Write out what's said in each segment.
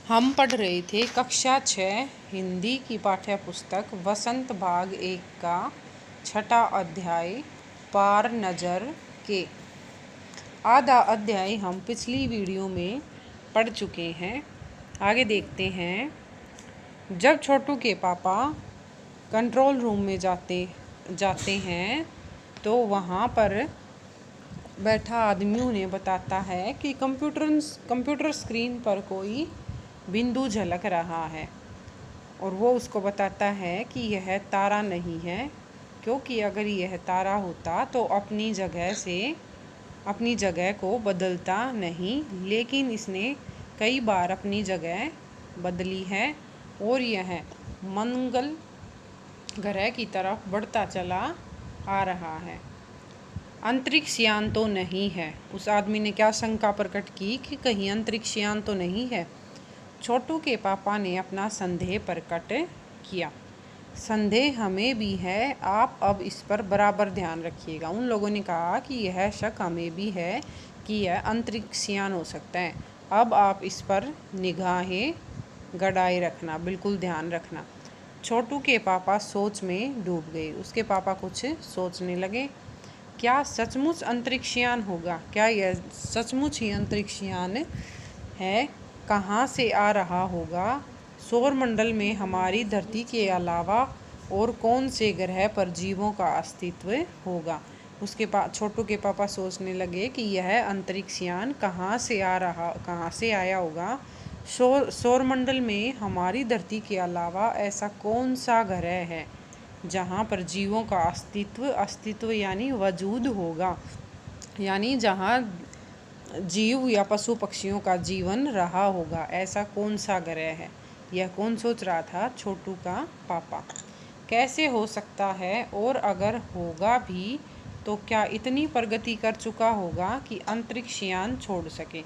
हम पढ़ रहे थे कक्षा 6 हिंदी की पाठ्य पुस्तक वसंत भाग 1 का 6ठा अध्याय पार नज़र के। आधा अध्याय हम पिछली वीडियो में पढ़ चुके हैं। आगे देखते हैं। जब छोटू के पापा कंट्रोल रूम में जाते हैं तो वहाँ पर बैठा आदमी उन्हें बताता है कि कंप्यूटर स्क्रीन पर कोई बिंदु झलक रहा है और वो उसको बताता है कि यह तारा नहीं है, क्योंकि अगर यह तारा होता तो अपनी जगह को बदलता नहीं, लेकिन इसने कई बार अपनी जगह बदली है और यह मंगल ग्रह की तरफ बढ़ता चला आ रहा है। अंतरिक्ष यान तो नहीं है। उस आदमी ने क्या शंका प्रकट की कि कहीं अंतरिक्ष यान तो नहीं है। छोटू के पापा ने अपना संदेह प्रकट किया। संदेह हमें भी है, आप अब इस पर बराबर ध्यान रखिएगा। उन लोगों ने कहा कि यह शक हमें भी है कि यह अंतरिक्ष यान हो सकता है। अब आप इस पर निगाहें गड़ाए रखना, बिल्कुल ध्यान रखना। छोटू के पापा सोच में डूब गए। उसके पापा कुछ सोचने लगे। क्या सचमुच अंतरिक्ष यान होगा? क्या यह सचमुच ही अंतरिक्ष यान है? कहाँ से आ रहा होगा? सौरमंडल में हमारी धरती के अलावा और कौन से ग्रह पर जीवों का अस्तित्व होगा? छोटू के पापा सोचने लगे कि यह अंतरिक्ष यान कहाँ से आया होगा। सौरमंडल में हमारी धरती के अलावा ऐसा कौन सा ग्रह है जहाँ पर जीवों का अस्तित्व यानी वजूद होगा, यानी जहाँ जीव या पशु पक्षियों का जीवन रहा होगा। ऐसा कौन सा ग्रह है? यह कौन सोच रहा था? छोटू का पापा। कैसे हो सकता है? और अगर होगा भी तो क्या इतनी प्रगति कर चुका होगा कि अंतरिक्ष यान छोड़ सके?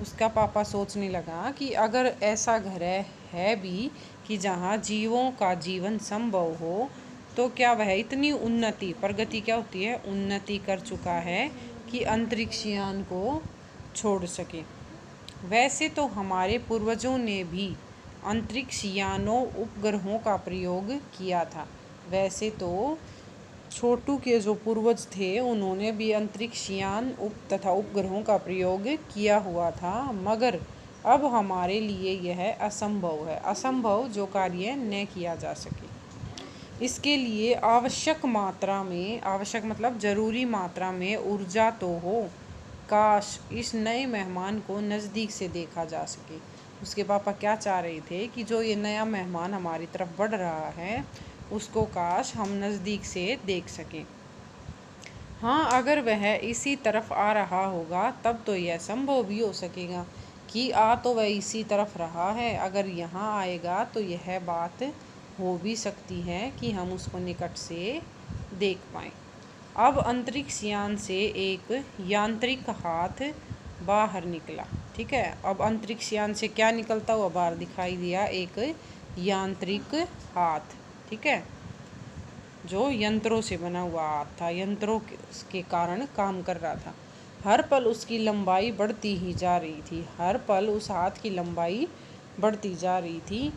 उसका पापा सोचने लगा कि अगर ऐसा ग्रह है भी कि जहाँ जीवों का जीवन संभव हो, तो क्या वह इतनी प्रगति क्या होती है, उन्नति कर चुका है कि अंतरिक्ष यान को छोड़ सके। वैसे तो हमारे पूर्वजों ने भी अंतरिक्ष यानों उपग्रहों का प्रयोग किया था। वैसे तो छोटू के जो पूर्वज थे उन्होंने भी अंतरिक्ष यान तथा उपग्रहों का प्रयोग किया हुआ था, मगर अब हमारे लिए यह असंभव है। असंभव जो कार्य न किया जा सके। इसके लिए आवश्यक मतलब जरूरी मात्रा में ऊर्जा तो हो। काश इस नए मेहमान को नज़दीक से देखा जा सके। उसके पापा क्या चाह रहे थे कि जो ये नया मेहमान हमारी तरफ बढ़ रहा है उसको काश हम नज़दीक से देख सकें। हाँ, अगर वह इसी तरफ आ रहा होगा तब तो यह संभव भी हो सकेगा कि तो वह इसी तरफ रहा है। अगर यहाँ आएगा तो यह बात हो भी सकती है कि हम उसको निकट से देख पाएँ। अब अंतरिक्ष यान से एक यांत्रिक हाथ बाहर निकला। ठीक है, अब अंतरिक्ष यान से क्या निकलता हुआ बाहर दिखाई दिया? एक यांत्रिक हाथ। ठीक है, जो यंत्रों से बना हुआ हाथ था, यंत्रों के कारण काम कर रहा था। हर पल उसकी लंबाई बढ़ती ही जा रही थी। हर पल उस हाथ की लंबाई बढ़ती जा रही थी।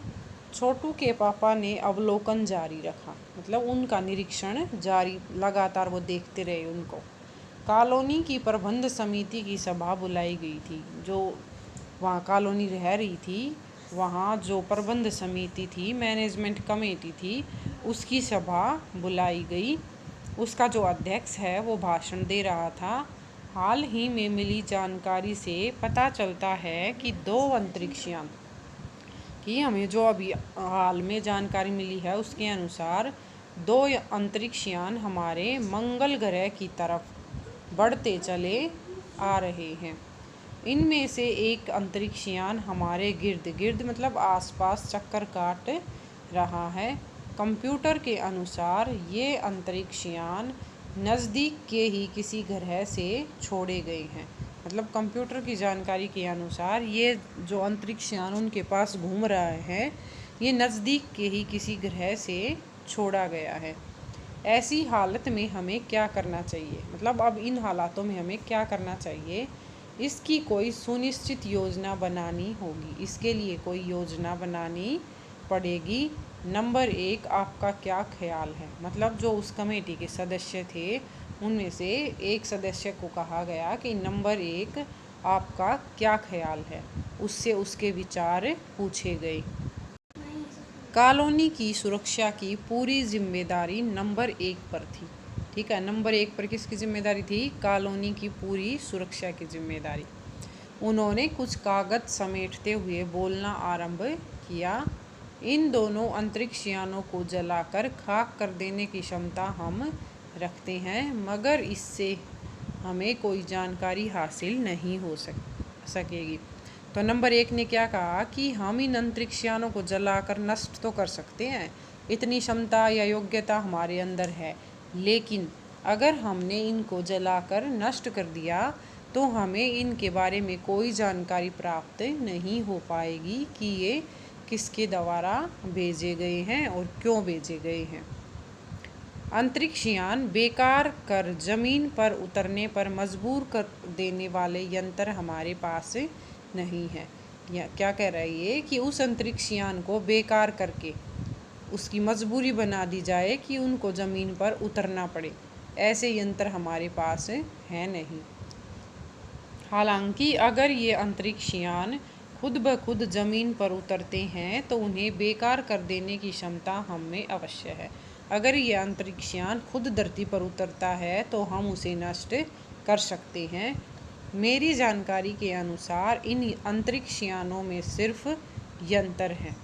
छोटू के पापा ने अवलोकन जारी रखा, मतलब उनका निरीक्षण जारी, लगातार वो देखते रहे उनको। कॉलोनी की प्रबंध समिति की सभा बुलाई गई थी। जो वहाँ कॉलोनी रह रही थी, वहाँ जो प्रबंध समिति थी, मैनेजमेंट कमेटी थी, उसकी सभा बुलाई गई। उसका जो अध्यक्ष है वो भाषण दे रहा था। हाल ही में मिली जानकारी से पता चलता है कि 2 अंतरिक्ष यान कि हमें जो अभी हाल में जानकारी मिली है उसके अनुसार 2 अंतरिक्ष यान हमारे मंगल ग्रह की तरफ बढ़ते चले आ रहे हैं। इनमें से एक अंतरिक्ष यान हमारे गिर्द गिर्द मतलब आसपास चक्कर काट रहा है। कंप्यूटर के अनुसार ये अंतरिक्ष यान नज़दीक के ही किसी ग्रह से छोड़े गए हैं। मतलब कंप्यूटर की जानकारी के अनुसार ये जो अंतरिक्ष यान उनके पास घूम रहा है, ये नज़दीक के ही किसी ग्रह से छोड़ा गया है। ऐसी हालत में हमें क्या करना चाहिए? मतलब अब इन हालातों में हमें क्या करना चाहिए इसकी कोई सुनिश्चित योजना बनानी होगी, इसके लिए कोई योजना बनानी पड़ेगी। नंबर 1, आपका क्या ख्याल है? मतलब जो उस कमेटी के सदस्य थे उनमें से एक सदस्य को कहा गया कि नंबर 1, आपका क्या ख्याल है? उससे उसके विचार पूछे गए। कॉलोनी की सुरक्षा की पूरी जिम्मेदारी नंबर 1 पर थी। ठीक है, नंबर 1 पर किसकी जिम्मेदारी थी? कॉलोनी की पूरी सुरक्षा की जिम्मेदारी। उन्होंने कुछ कागज समेटते हुए बोलना आरंभ किया। इन दोनों अंतरिक्ष यानों को जलाकर खाक कर देने की क्षमता हम रखते हैं, मगर इससे हमें कोई जानकारी हासिल नहीं हो सकेगी। तो नंबर 1 ने क्या कहा कि हम इन अंतरिक्ष यानों को जलाकर नष्ट तो कर सकते हैं, इतनी क्षमता या योग्यता हमारे अंदर है, लेकिन अगर हमने इनको जलाकर नष्ट कर दिया तो हमें इनके बारे में कोई जानकारी प्राप्त नहीं हो पाएगी कि ये किसके द्वारा भेजे गए हैं और क्यों भेजे गए हैं। अंतरिक्ष यान बेकार कर जमीन पर उतरने पर मजबूर कर देने वाले यंत्र हमारे पास नहीं है। या क्या कह रहा है ये कि उस अंतरिक्ष यान को बेकार करके उसकी मजबूरी बना दी जाए कि उनको ज़मीन पर उतरना पड़े, ऐसे यंत्र हमारे पास है नहीं। हालांकि अगर ये अंतरिक्ष यान खुद ब खुद ज़मीन पर उतरते हैं तो उन्हें बेकार कर देने की क्षमता हम में अवश्य है। अगर ये अंतरिक्ष यान खुद धरती पर उतरता है तो हम उसे नष्ट कर सकते हैं। मेरी जानकारी के अनुसार इन अंतरिक्ष यानों में सिर्फ यंत्र हैं,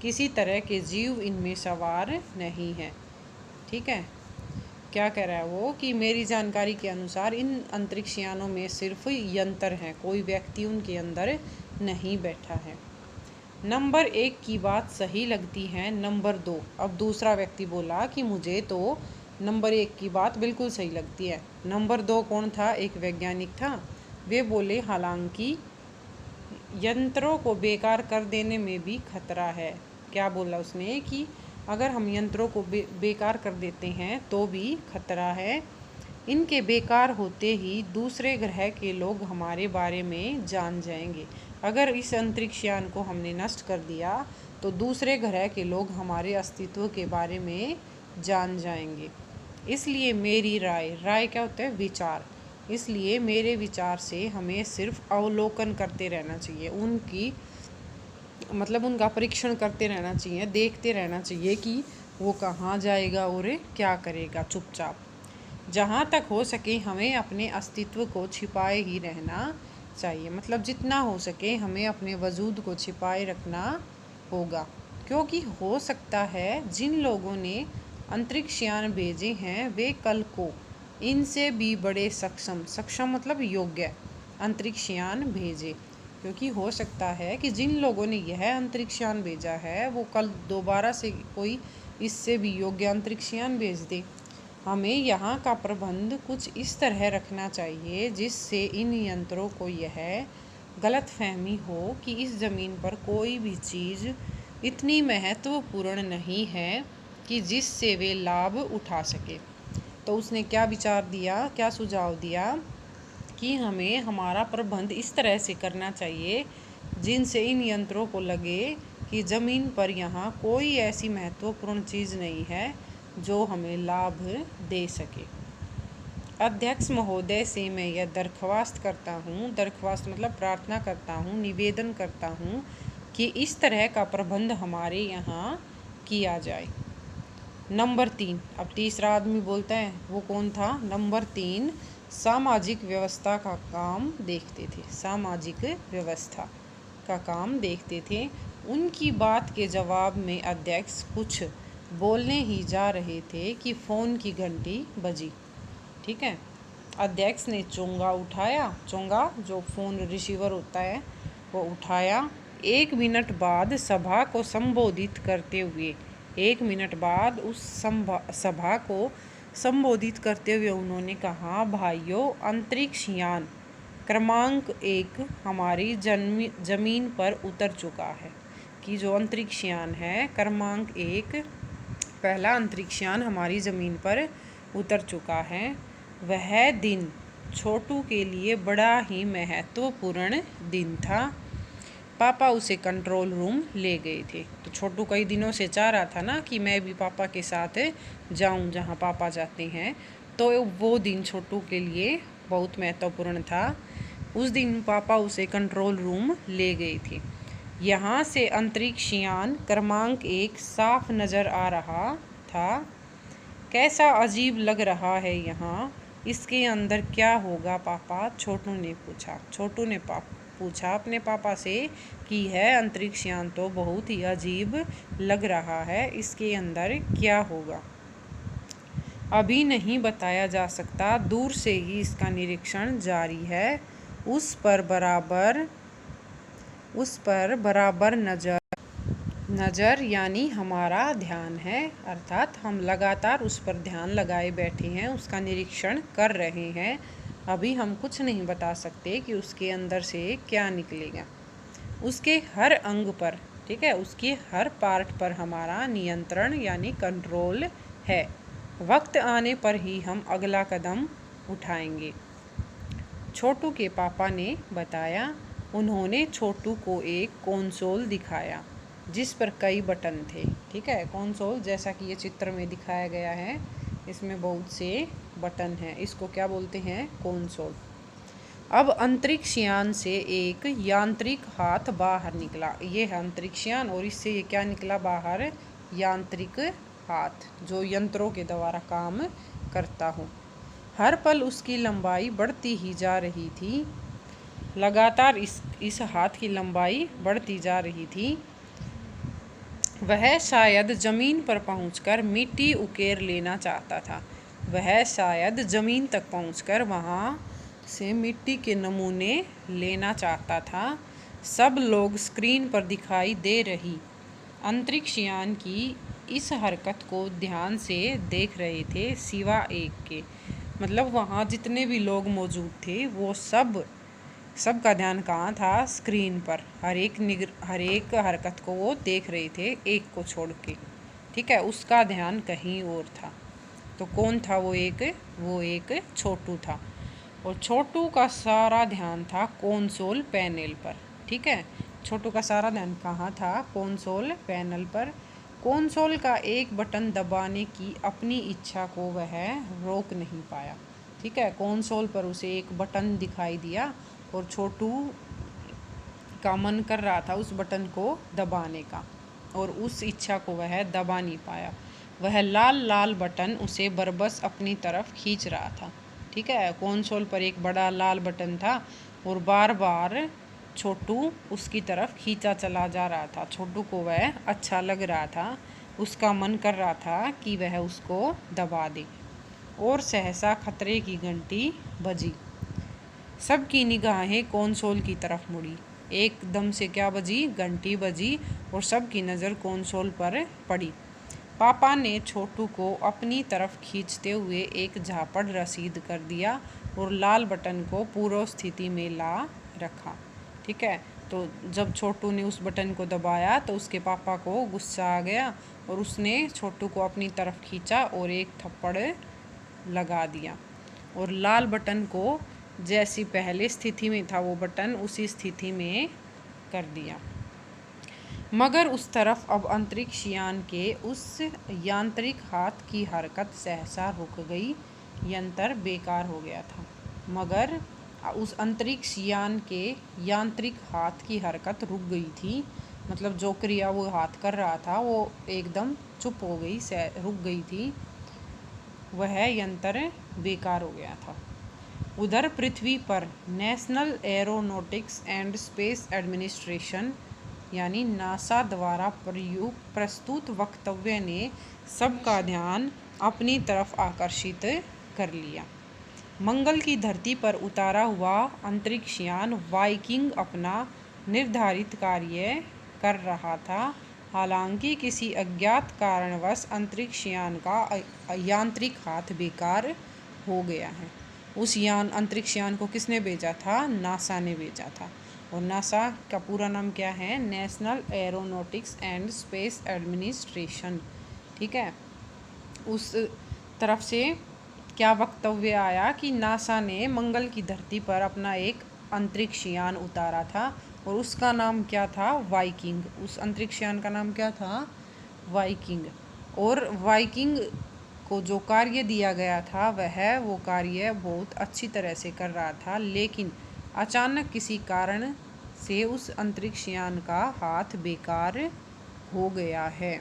किसी तरह के जीव इनमें सवार नहीं है। ठीक है, क्या कह रहा है वो कि मेरी जानकारी के अनुसार इन अंतरिक्ष यानों में सिर्फ यंत्र हैं, कोई व्यक्ति उनके अंदर नहीं बैठा है। नंबर 1 की बात सही लगती है। नंबर 2, अब दूसरा व्यक्ति बोला कि मुझे तो नंबर 1 की बात बिल्कुल सही लगती है। नंबर 2 कौन था? एक वैज्ञानिक था। वे बोले हालांकि यंत्रों को बेकार कर देने में भी खतरा है। क्या बोला उसने कि अगर हम यंत्रों को बेकार कर देते हैं तो भी खतरा है। इनके बेकार होते ही दूसरे ग्रह के लोग हमारे बारे में जान जाएंगे। अगर इस अंतरिक्ष यान को हमने नष्ट कर दिया तो दूसरे ग्रह के लोग हमारे अस्तित्व के बारे में जान जाएंगे। इसलिए मेरी राय क्या होता है? विचार। इसलिए मेरे विचार से हमें सिर्फ अवलोकन करते रहना चाहिए, उनका परीक्षण करते रहना चाहिए, देखते रहना चाहिए कि वो कहाँ जाएगा और क्या करेगा चुपचाप। जहाँ तक हो सके हमें अपने अस्तित्व को छिपाए ही रहना चाहिए। मतलब जितना हो सके हमें अपने वजूद को छिपाए रखना होगा, क्योंकि हो सकता है जिन लोगों ने अंतरिक्ष यान भेजे हैं वे कल को इनसे भी बड़े सक्षम मतलब योग्य अंतरिक्ष यान भेजे। क्योंकि हो सकता है कि जिन लोगों ने यह अंतरिक्ष यान भेजा है वो कल दोबारा से कोई इससे भी योग्य अंतरिक्ष यान भेज दे। हमें यहाँ का प्रबंध कुछ इस तरह रखना चाहिए जिससे इन यंत्रों को यह गलतफहमी हो कि इस ज़मीन पर कोई भी चीज़ इतनी महत्वपूर्ण नहीं है कि जिससे वे लाभ उठा सके। तो उसने क्या विचार दिया, क्या सुझाव दिया कि हमें हमारा प्रबंध इस तरह से करना चाहिए जिनसे इन यंत्रों को लगे कि ज़मीन पर यहाँ कोई ऐसी महत्वपूर्ण चीज़ नहीं है जो हमें लाभ दे सके। अध्यक्ष महोदय से मैं यह दरख्वास्त करता हूँ, दरख्वास्त मतलब प्रार्थना करता हूँ, निवेदन करता हूँ कि इस तरह का प्रबंध हमारे यहाँ किया जाए। नंबर 3, अब तीसरा आदमी बोलता है, वो कौन था? नंबर 3 सामाजिक व्यवस्था का काम देखते थे। सामाजिक व्यवस्था का काम देखते थे। उनकी बात के जवाब में अध्यक्ष कुछ बोलने ही जा रहे थे कि फ़ोन की घंटी बजी। ठीक है, अध्यक्ष ने चोंगा उठाया, चोंगा जो फ़ोन रिसीवर होता है वो उठाया। 1 मिनट बाद सभा को संबोधित करते हुए 1 मिनट बाद उस सभा को संबोधित करते हुए उन्होंने कहा, भाइयों, अंतरिक्ष यान क्रमांक 1 हमारी ज़मीन पर उतर चुका है। कि जो अंतरिक्ष यान है क्रमांक 1, पहला अंतरिक्ष यान हमारी ज़मीन पर उतर चुका है। वह दिन छोटू के लिए बड़ा ही महत्वपूर्ण दिन था। पापा उसे कंट्रोल रूम ले गए थे। तो छोटू कई दिनों से चाह रहा था ना कि मैं भी पापा के साथ जाऊं जहां पापा जाते हैं। तो वो दिन छोटू के लिए बहुत महत्वपूर्ण था। उस दिन पापा उसे कंट्रोल रूम ले गए थे। यहाँ से अंतरिक्ष यान क्रमांक 1 साफ नज़र आ रहा था। कैसा अजीब लग रहा है यहाँ, इसके अंदर क्या होगा पापा? छोटू ने पूछा। छोटू ने पूछा अपने पापा से कि है अंतरिक्ष यान तो बहुत ही अजीब लग रहा है, इसके अंदर क्या होगा? अभी नहीं बताया जा सकता, दूर से ही इसका निरीक्षण जारी है। उस पर बराबर नज़र यानी हमारा ध्यान है, अर्थात हम लगातार उस पर ध्यान लगाए बैठे हैं, उसका निरीक्षण कर रहे हैं। अभी हम कुछ नहीं बता सकते कि उसके अंदर से क्या निकलेगा। उसके हर अंग पर, ठीक है, उसके हर पार्ट पर हमारा नियंत्रण यानी कंट्रोल है। वक्त आने पर ही हम अगला कदम उठाएंगे, छोटू के पापा ने बताया। उन्होंने छोटू को एक कंसोल दिखाया जिस पर कई बटन थे। ठीक है, कंसोल जैसा कि ये चित्र में दिखाया गया है, इसमें बहुत से बटन हैं, इसको क्या बोलते हैं? कंसोल। अब अंतरिक्ष यान से एक यांत्रिक हाथ बाहर निकला। ये है अंतरिक्ष यान और इससे ये क्या निकला बाहर? यांत्रिक हाथ, जो यंत्रों के द्वारा काम करता हो। हर पल उसकी लंबाई बढ़ती ही जा रही थी। लगातार इस हाथ की लंबाई बढ़ती जा रही थी। वह शायद जमीन पर पहुंचकर मिट्टी उकेर लेना चाहता था। वह शायद जमीन तक पहुंचकर वहां से मिट्टी के नमूने लेना चाहता था। सब लोग स्क्रीन पर दिखाई दे रही अंतरिक्ष यान की इस हरकत को ध्यान से देख रहे थे, सिवा एक के। मतलब वहाँ जितने भी लोग मौजूद थे वो सबका ध्यान कहाँ था? स्क्रीन पर। हर एक हरकत को वो देख रहे थे, एक को छोड़ के। ठीक है, उसका ध्यान कहीं और था। तो कौन था वो एक? वो एक छोटू था। और छोटू का सारा ध्यान था कंसोल पैनल पर। ठीक है, छोटू का सारा ध्यान कहाँ था? कंसोल पैनल पर। कंसोल का एक बटन दबाने की अपनी इच्छा को वह रोक नहीं पाया। ठीक है, कंसोल पर उसे एक बटन दिखाई दिया और छोटू का मन कर रहा था उस बटन को दबाने का, और उस इच्छा को वह दबा नहीं पाया। वह लाल बटन उसे बरबस अपनी तरफ खींच रहा था। ठीक है, कंसोल पर एक बड़ा लाल बटन था और बार बार छोटू उसकी तरफ खींचा चला जा रहा था। छोटू को वह अच्छा लग रहा था, उसका मन कर रहा था कि वह उसको दबा दे। और सहसा खतरे की घंटी बजी। सबकी निगाहें कंसोल की तरफ मुड़ी। एकदम से क्या बजी? घंटी बजी और सबकी नज़र कंसोल पर पड़ी। पापा ने छोटू को अपनी तरफ खींचते हुए एक झापड़ रसीद कर दिया और लाल बटन को पूर्व स्थिति में ला रखा। ठीक है, तो जब छोटू ने उस बटन को दबाया तो उसके पापा को गुस्सा आ गया और उसने छोटू को अपनी तरफ खींचा और एक थप्पड़ लगा दिया और लाल बटन को जैसी पहले स्थिति में था वो बटन उसी स्थिति में कर दिया। मगर उस तरफ अब अंतरिक्ष यान के उस यांत्रिक हाथ की हरकत सहसा रुक गई। यंत्र बेकार हो गया था। मगर उस अंतरिक्ष यान के यांत्रिक हाथ की हरकत रुक गई थी। मतलब जो क्रिया वो हाथ कर रहा था वो एकदम चुप हो गई, रुक गई थी। वह यंत्र बेकार हो गया था। उधर पृथ्वी पर national aeronautics and space administration यानी नासा द्वारा प्रस्तुत वक्तव्य ने सबका ध्यान अपनी तरफ आकर्षित कर लिया। मंगल की धरती पर उतारा हुआ अंतरिक्ष यान वाइकिंग अपना निर्धारित कार्य कर रहा था। हालांकि किसी अज्ञात कारणवश अंतरिक्ष यान का यांत्रिक हाथ बेकार हो गया है। उस अंतरिक्ष यान को किसने भेजा था? नासा ने भेजा था। और नासा का पूरा नाम क्या है? National aeronautics and space administration. ठीक है, उस तरफ से क्या वक्तव्य आया कि नासा ने मंगल की धरती पर अपना एक अंतरिक्ष यान उतारा था और उसका नाम क्या था? वाइकिंग। उस अंतरिक्ष यान का नाम क्या था? वाइकिंग। और वाइकिंग को जो कार्य दिया गया था वो कार्य बहुत अच्छी तरह से कर रहा था, लेकिन अचानक किसी कारण से उस अंतरिक्ष यान का हाथ बेकार हो गया है।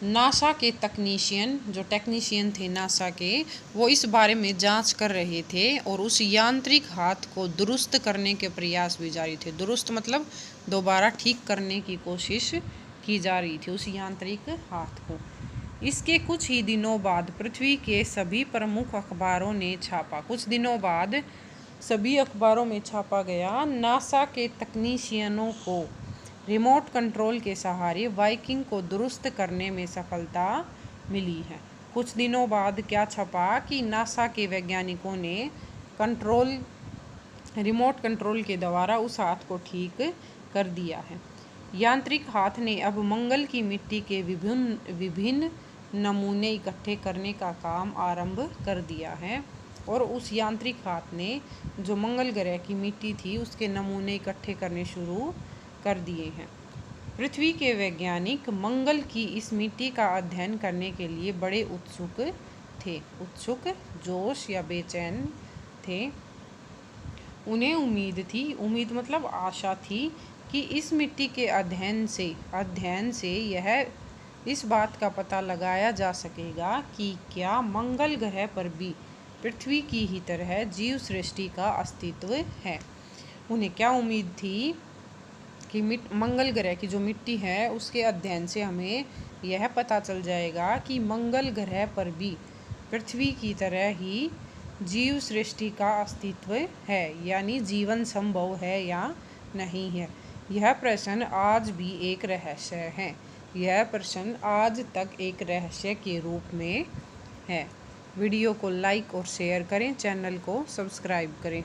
नासा के जो टेक्नीशियन थे नासा के, वो इस बारे में जांच कर रहे थे और उस यांत्रिक हाथ को दुरुस्त करने के प्रयास भी जारी थे। दुरुस्त मतलब दोबारा ठीक करने की कोशिश की जा रही थी उस यांत्रिक हाथ को। इसके कुछ ही दिनों बाद पृथ्वी के सभी प्रमुख अखबारों ने छापा। कुछ दिनों बाद सभी अखबारों में छापा गया, नासा के तकनीशियनों को रिमोट कंट्रोल के सहारे वाइकिंग को दुरुस्त करने में सफलता मिली है। कुछ दिनों बाद क्या छपा कि नासा के वैज्ञानिकों ने रिमोट कंट्रोल के द्वारा उस हाथ को ठीक कर दिया है। यांत्रिक हाथ ने अब मंगल की मिट्टी के विभिन्न नमूने इकट्ठे करने का काम आरंभ कर दिया है और उस यांत्रिक हाथ ने जो मंगल ग्रह की मिट्टी थी उसके नमूने इकट्ठे करने शुरू कर दिए हैं। पृथ्वी के वैज्ञानिक मंगल की इस मिट्टी का अध्ययन करने के लिए बड़े उत्सुक, जोश या बेचैन थे। उन्हें उम्मीद मतलब आशा थी कि इस मिट्टी के अध्ययन से यह इस बात का पता लगाया जा सकेगा कि क्या मंगल ग्रह पर भी पृथ्वी की ही तरह जीव सृष्टि का अस्तित्व है। उन्हें क्या उम्मीद थी कि मंगल ग्रह की जो मिट्टी है उसके अध्ययन से हमें यह पता चल जाएगा कि मंगल ग्रह पर भी पृथ्वी की तरह ही जीव सृष्टि का अस्तित्व है, यानी जीवन संभव है या नहीं है। यह प्रश्न आज भी एक रहस्य है। यह प्रश्न आज तक एक रहस्य के रूप में है। वीडियो को लाइक और शेयर करें, चैनल को सब्सक्राइब करें।